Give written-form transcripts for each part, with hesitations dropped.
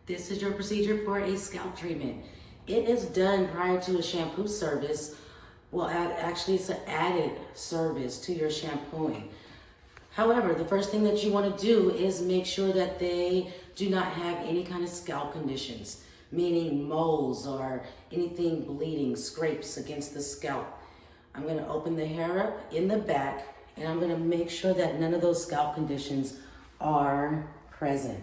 This is your procedure for a scalp treatment. It is done prior to a shampoo service. Well, actually it's an added service to your shampooing. However, the first thing that you want to do is make sure that they do not have any kind of scalp conditions, meaning moles or anything bleeding, scrapes against the scalp. I'm going to open the hair up in the back and I'm going to make sure that none of those scalp conditions are present.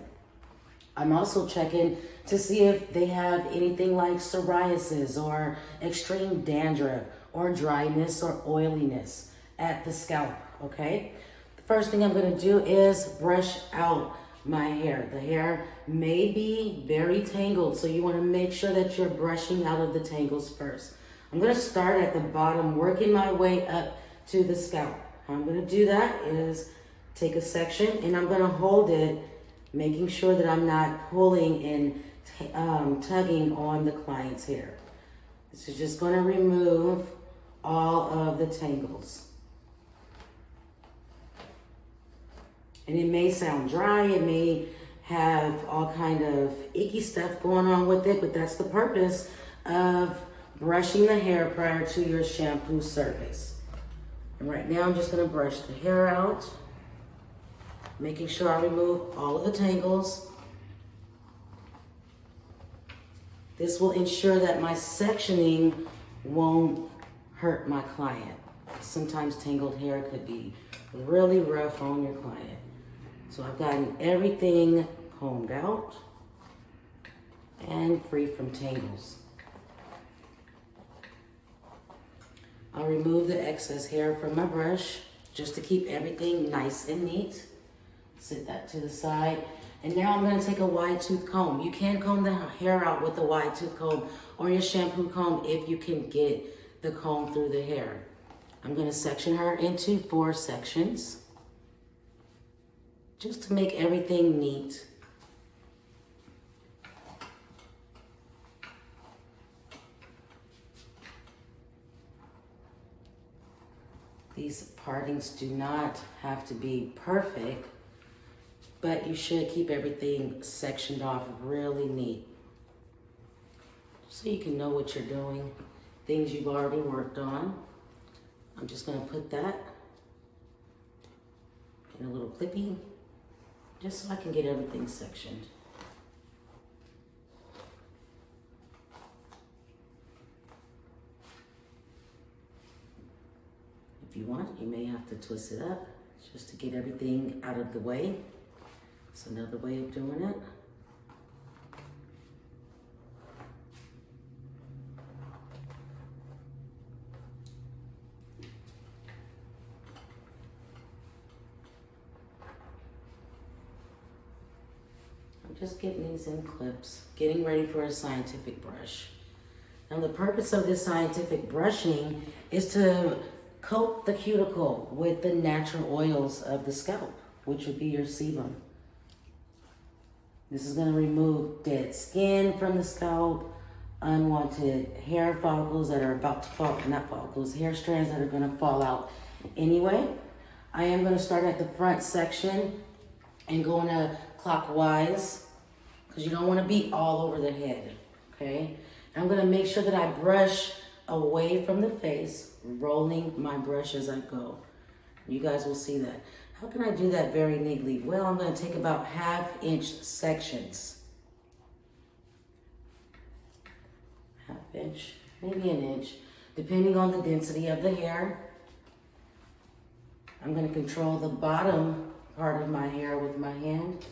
I'm also checking to see if they have anything like psoriasis or extreme dandruff or dryness or oiliness at the scalp, okay? The first thing I'm gonna do is brush out my hair. The hair may be very tangled, so you wanna make sure that you're brushing out of the tangles first. I'm gonna start at the bottom, working my way up to the scalp. How I'm gonna do that is take a section and I'm gonna hold it, making sure that I'm not pulling and tugging on the client's hair. This is just going to remove all of the tangles. And it may sound dry, it may have all kind of icky stuff going on with it, but that's the purpose of brushing the hair prior to your shampoo service. And right now I'm just going to brush the hair out, making sure I remove all of the tangles. This will ensure that my sectioning won't hurt my client. Sometimes tangled hair could be really rough on your client. So I've gotten everything combed out and free from tangles. I'll remove the excess hair from my brush just to keep everything nice and neat. Set that to the side. And now I'm gonna take a wide tooth comb. You can comb the hair out with a wide tooth comb or your shampoo comb if you can get the comb through the hair. I'm gonna section her into 4 sections just to make everything neat. These partings do not have to be perfect, but you should keep everything sectioned off really neat so you can know what you're doing, things you've already worked on. I'm just gonna put that in a little clippy just so I can get everything sectioned. If you want, you may have to twist it up just to get everything out of the way. It's another way of doing it. I'm just getting these in clips, getting ready for a scientific brush. Now the purpose of this scientific brushing is to coat the cuticle with the natural oils of the scalp, which would be your sebum. This is going to remove dead skin from the scalp, unwanted hair follicles that are about to fall, not follicles, hair strands that are going to fall out anyway. I am going to start at the front section and go in a clockwise because you don't want to be all over the head, okay? And I'm going to make sure that I brush away from the face, rolling my brush as I go. You guys will see that. How can I do that very neatly? Well, I'm going to take about 1/2 inch sections. 1/2 inch, maybe 1 inch, depending on the density of the hair. I'm going to control the bottom part of my hair with my hand.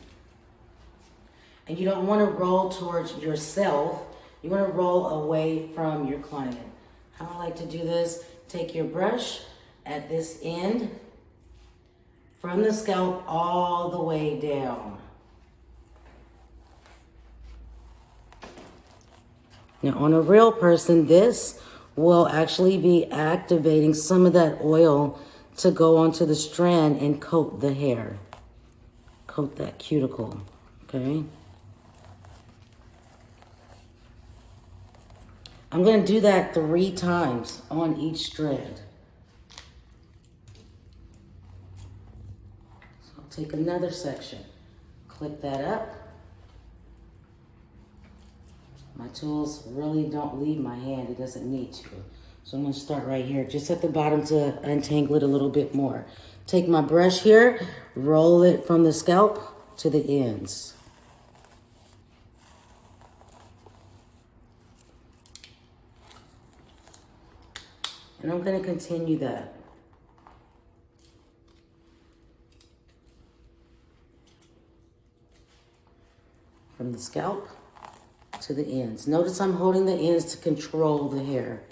And you don't want to roll towards yourself. You want to roll away from your client. How I like to do this, take your brush at this end, from the scalp all the way down. Now on a real person, this will actually be activating some of that oil to go onto the strand and coat the hair. Coat that cuticle, okay? I'm gonna do that 3 times on each strand. Take another section, clip that up, My tools really don't leave my hand. It doesn't need to. So I'm gonna start right here, just at the bottom to untangle it a little bit more. Take my brush here, roll it from the scalp to the ends. And I'm gonna continue that. From the scalp to the ends. Notice I'm holding the ends to control the hair.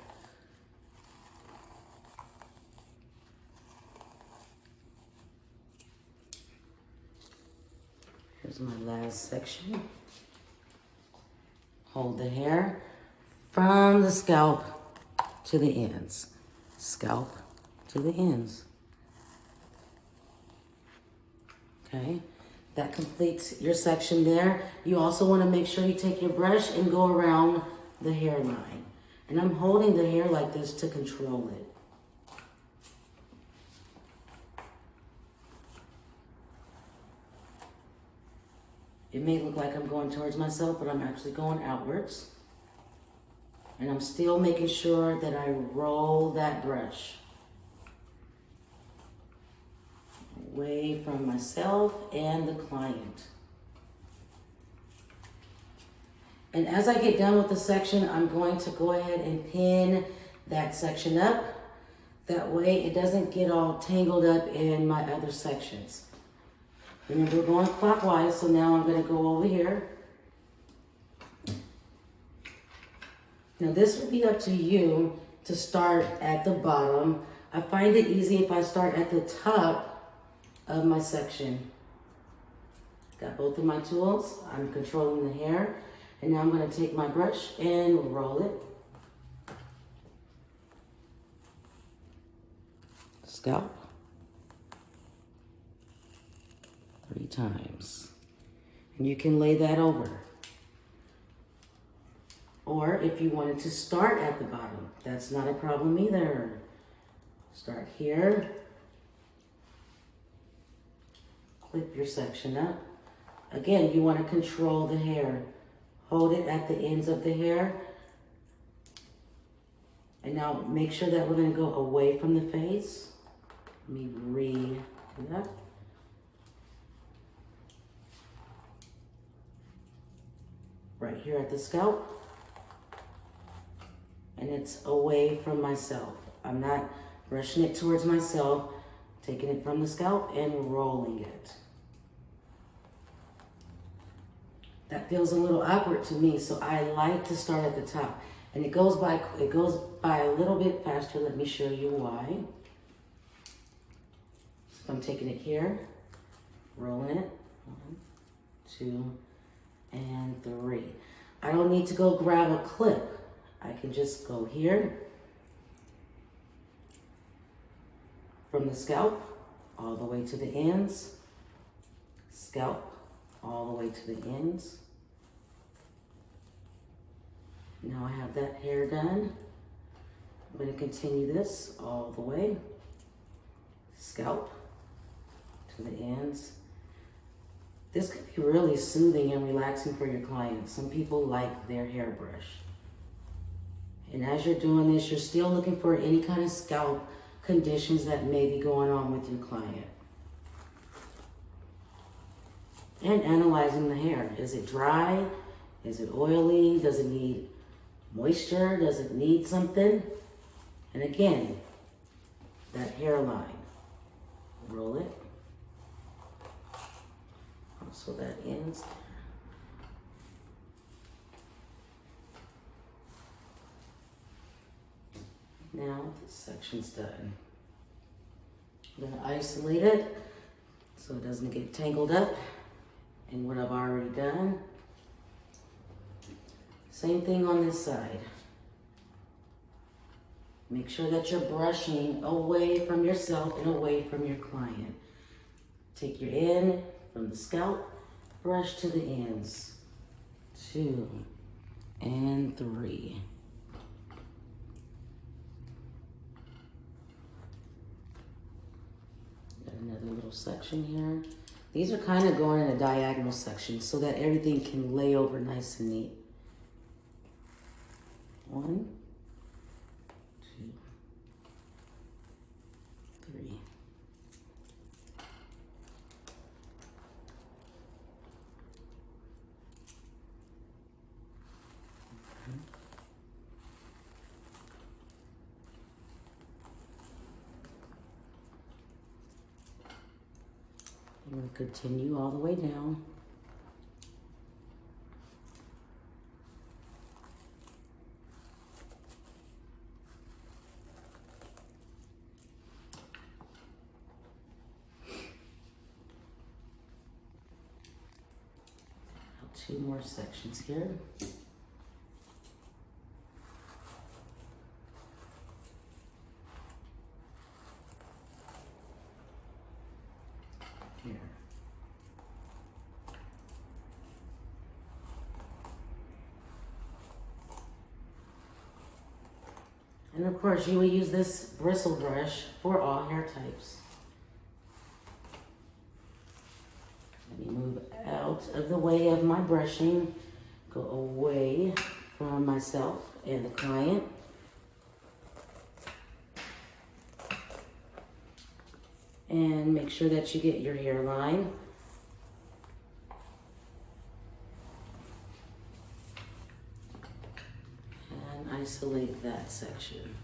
Here's my last section. Hold the hair from the scalp to the ends. Scalp to the ends. Okay, that completes your section there. You also want to make sure you take your brush and go around the hairline. And I'm holding the hair like this to control it. It may look like I'm going towards myself, but I'm actually going outwards. And I'm still making sure that I roll that brush away from myself and the client. And as I get done with the section, I'm going to go ahead and pin that section up. That way it doesn't get all tangled up in my other sections. Remember, we're going clockwise, so now I'm going to go over here. Now this will be up to you to start at the bottom. I find it easy if I start at the top of my section. Got both of my tools. I'm controlling the hair. And now I'm going to take my brush and roll it. Scalp. 3 times. And you can lay that over. Or if you wanted to start at the bottom, that's not a problem either. Start here. Clip your section up. Again, you want to control the hair. Hold it at the ends of the hair. And now make sure that we're going to go away from the face. Let me redo that. Right here at the scalp. And it's away from myself. I'm not brushing it towards myself, taking it from the scalp and rolling it. That feels a little awkward to me, so I like to start at the top. And it goes by a little bit faster. Let me show you why. So I'm taking it here, rolling it. 1, 2, and 3. I don't need to go grab a clip. I can just go here from the scalp all the way to the ends, scalp all the way to the ends. Now I have that hair done. I'm going to continue this all the way, scalp to the ends. This could be really soothing and relaxing for your clients. Some people like their hairbrush. And as you're doing this, you're still looking for any kind of scalp conditions that may be going on with your client. And analyzing the hair. Is it dry? Is it oily? Does it need moisture? Does it need something? And again, that hairline. Roll it. So that ends there. Now this section's done. I'm going to isolate it so it doesn't get tangled up in what I've already done. Same thing on this side. Make sure that you're brushing away from yourself and away from your client. Take your end from the scalp, brush to the ends. 2 and 3. Another little section here. These are kind of going in a diagonal section so that everything can lay over nice and neat. 1, 2, 3. I'm going to continue all the way down. Two more sections here. Here. And of course, you will use this bristle brush for all hair types. Let me move out of the way of my brushing, go away from myself and the client. And make sure that you get your hairline. And isolate that section.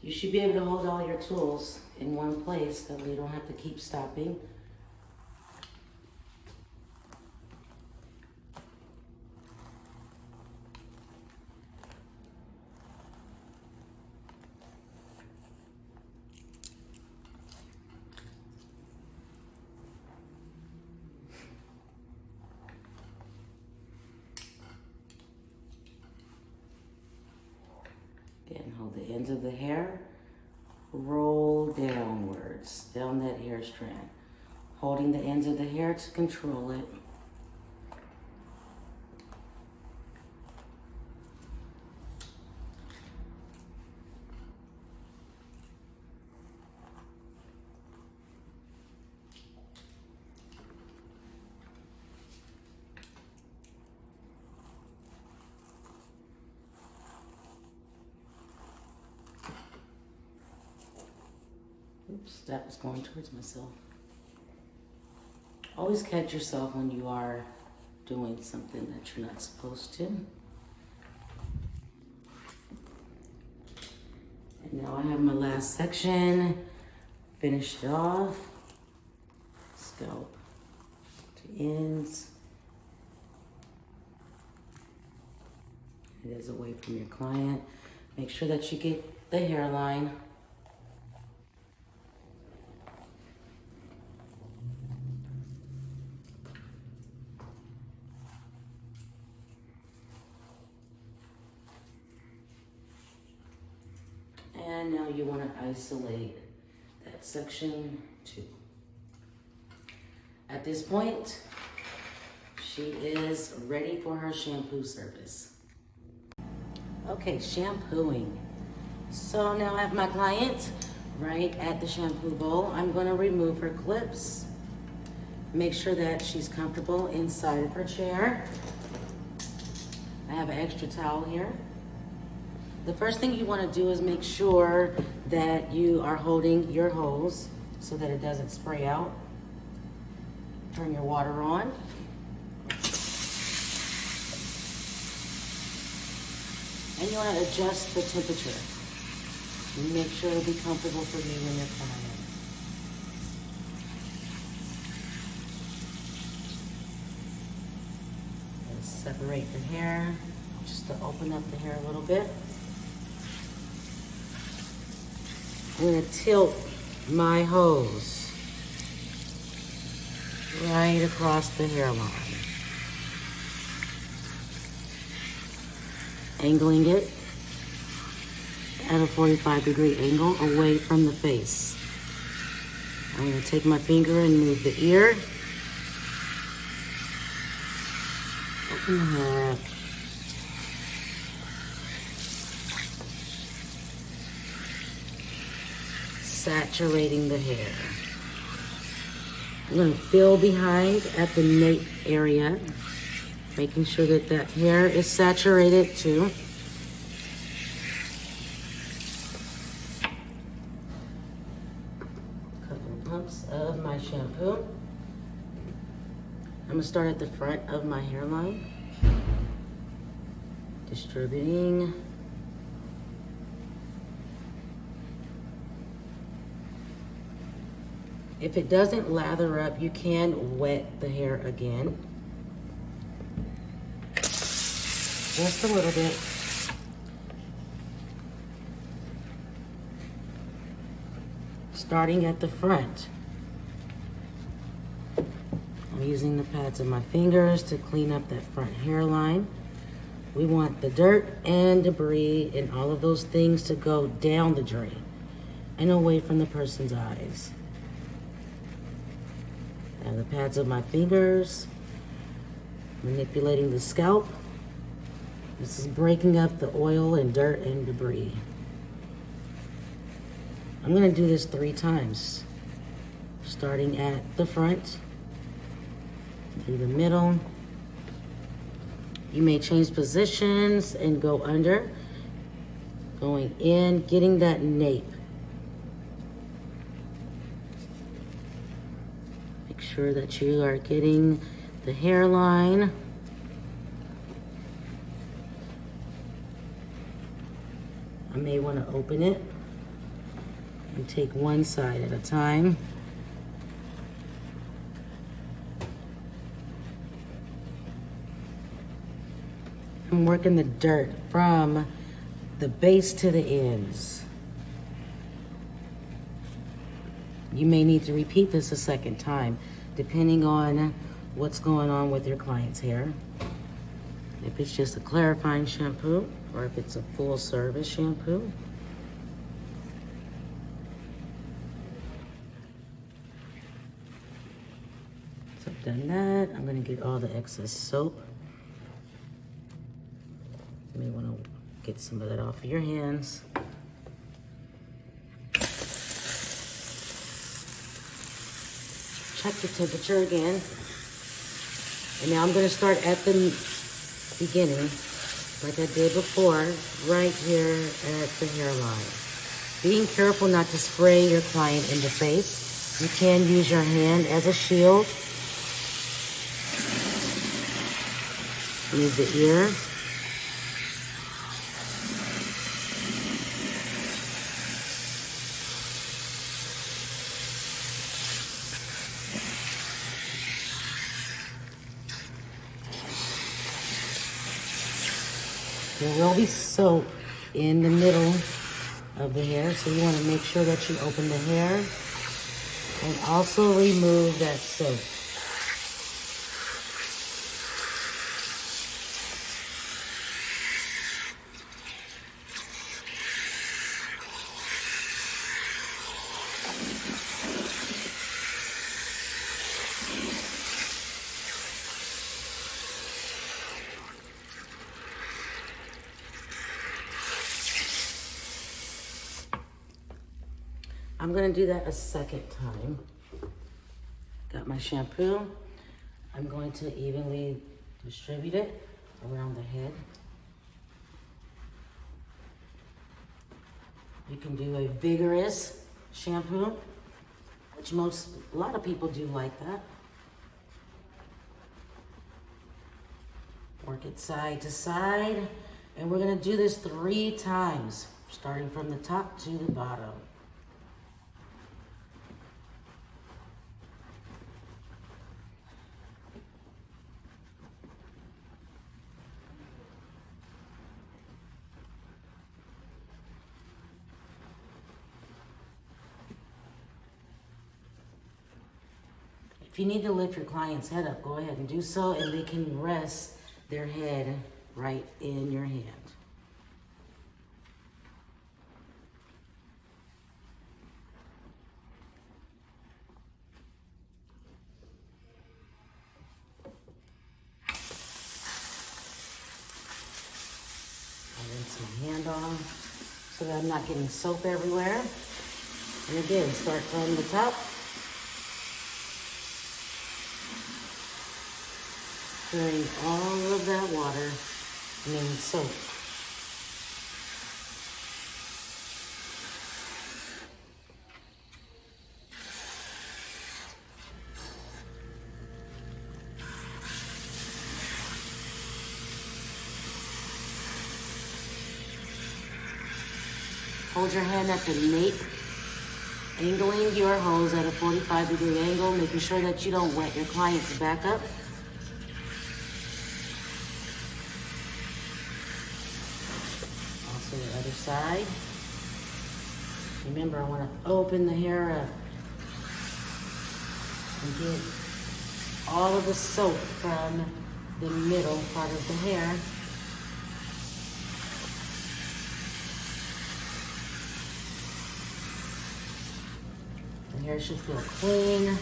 You should be able to hold all your tools in one place so you don't have to keep stopping. Again, hold the ends of the hair, roll downwards, down that hair strand. Holding the ends of the hair to control it. Oops, that was going towards myself. Always catch yourself when you are doing something that you're not supposed to. And now I have my last section. Finish it off. Scalp to ends. It is away from your client. Make sure that you get the hairline. And now you want to isolate that section too. At this point, she is ready for her shampoo service. Okay, shampooing. So now I have my client right at the shampoo bowl. I'm going to remove her clips. Make sure that she's comfortable inside of her chair. I have an extra towel here. The first thing you want to do is make sure that you are holding your hose so that it doesn't spray out. Turn your water on. And you want to adjust the temperature. Make sure it'll be comfortable for you and your client. Let's separate the hair just to open up the hair a little bit. I'm going to tilt my hose right across the hairline. Angling it at a 45-degree angle away from the face. I'm going to take my finger and move the ear. Open the head. Saturating the hair. I'm going to feel behind at the nape area, making sure that that hair is saturated too. Couple pumps of my shampoo. I'm going to start at the front of my hairline, distributing. If it doesn't lather up, you can wet the hair again. Just a little bit. Starting at the front. I'm using the pads of my fingers to clean up that front hairline. We want the dirt and debris and all of those things to go down the drain and away from the person's eyes. And the pads of my fingers, manipulating the scalp. This is breaking up the oil and dirt and debris. I'm gonna do this 3 times, starting at the front, through the middle. You may change positions and go under, going in, getting that nape. Sure that you are getting the hairline. I may want to open it and take one side at a time. I'm working the dirt from the base to the ends. You may need to repeat this a second time, depending on what's going on with your client's hair. If it's just a clarifying shampoo, or if it's a full service shampoo. So I've done that. I'm gonna get all the excess soap. You may wanna get some of that off of your hands. Check the temperature again. And now I'm gonna start at the beginning, like I did before, right here at the hairline. Being careful not to spray your client in the face. You can use your hand as a shield. Use the ear. There will be soap in the middle of the hair, so you want to make sure that you open the hair and also remove that soap. I'm gonna do that a second time. Got my shampoo. I'm going to evenly distribute it around the head. You can do a vigorous shampoo, which a lot of people do like that. Work it side to side. And we're gonna do this 3 times, starting from the top to the bottom. If you need to lift your client's head up, go ahead and do so, and they can rest their head right in your hand. I'm not getting soap everywhere. And again, start from the top. Stirring all of that water, soap. Hold your hand at the nape, angling your hose at a 45-degree angle, making sure that you don't wet your client's back up. Also the other side. Remember, I want to open the hair up and get all of the soap from the middle part of the hair. The hair should feel clean.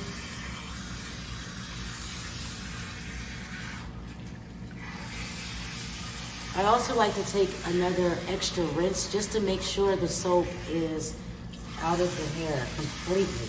I also like to take another extra rinse just to make sure the soap is out of the hair completely.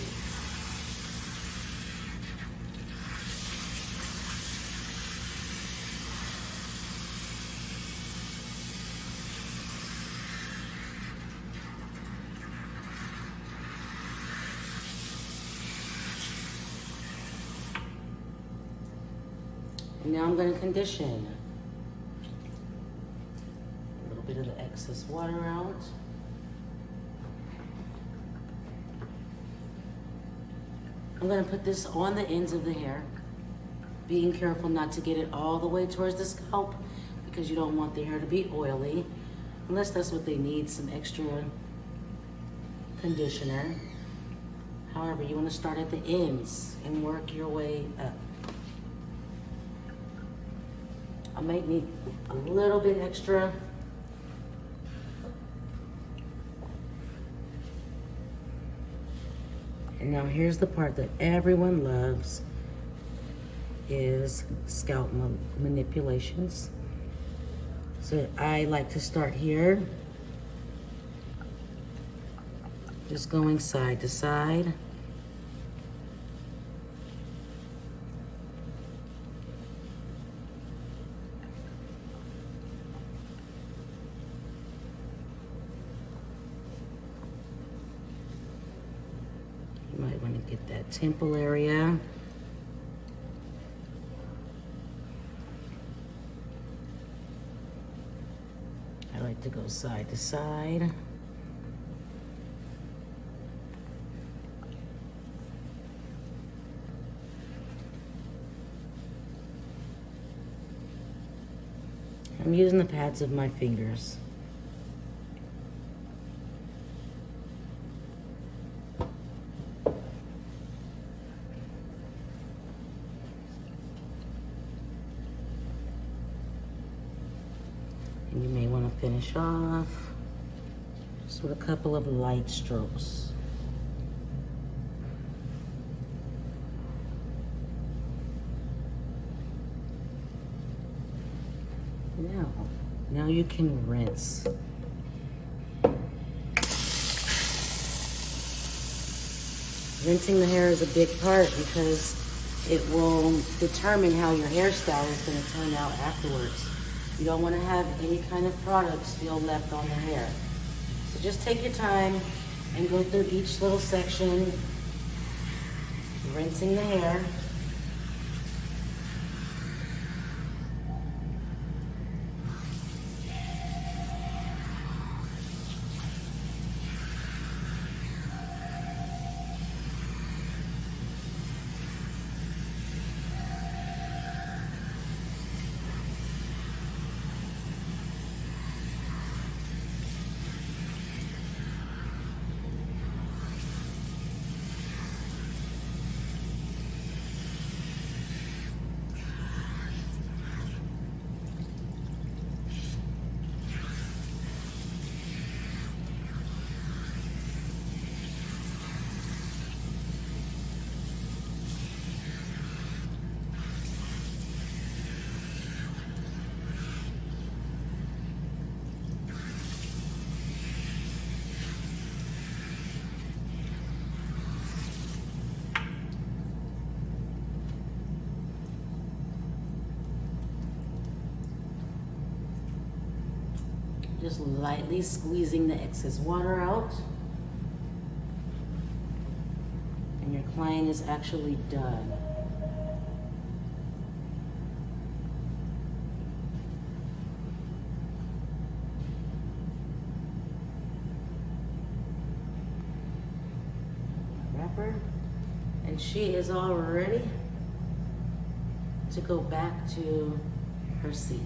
And now I'm going to condition. A little bit of the excess water out. I'm going to put this on the ends of the hair, being careful not to get it all the way towards the scalp because you don't want the hair to be oily, unless that's what they need, some extra conditioner. However, you want to start at the ends and work your way up. I might need a little bit extra. And now here's the part that everyone loves, is scalp manipulations. So I like to start here, just going side to side. You might want to get that temple area. I like to go side to side. I'm using the pads of my fingers. And you may want to finish off just with a couple of light strokes. Now you can rinse. Rinsing the hair is a big part because it will determine how your hairstyle is going to turn out afterwards. You don't want to have any kind of product still left on the hair. So just take your time and go through each little section, rinsing the hair. Just lightly squeezing the excess water out. And your client is actually done. Wrapper. And she is all ready to go back to her seat.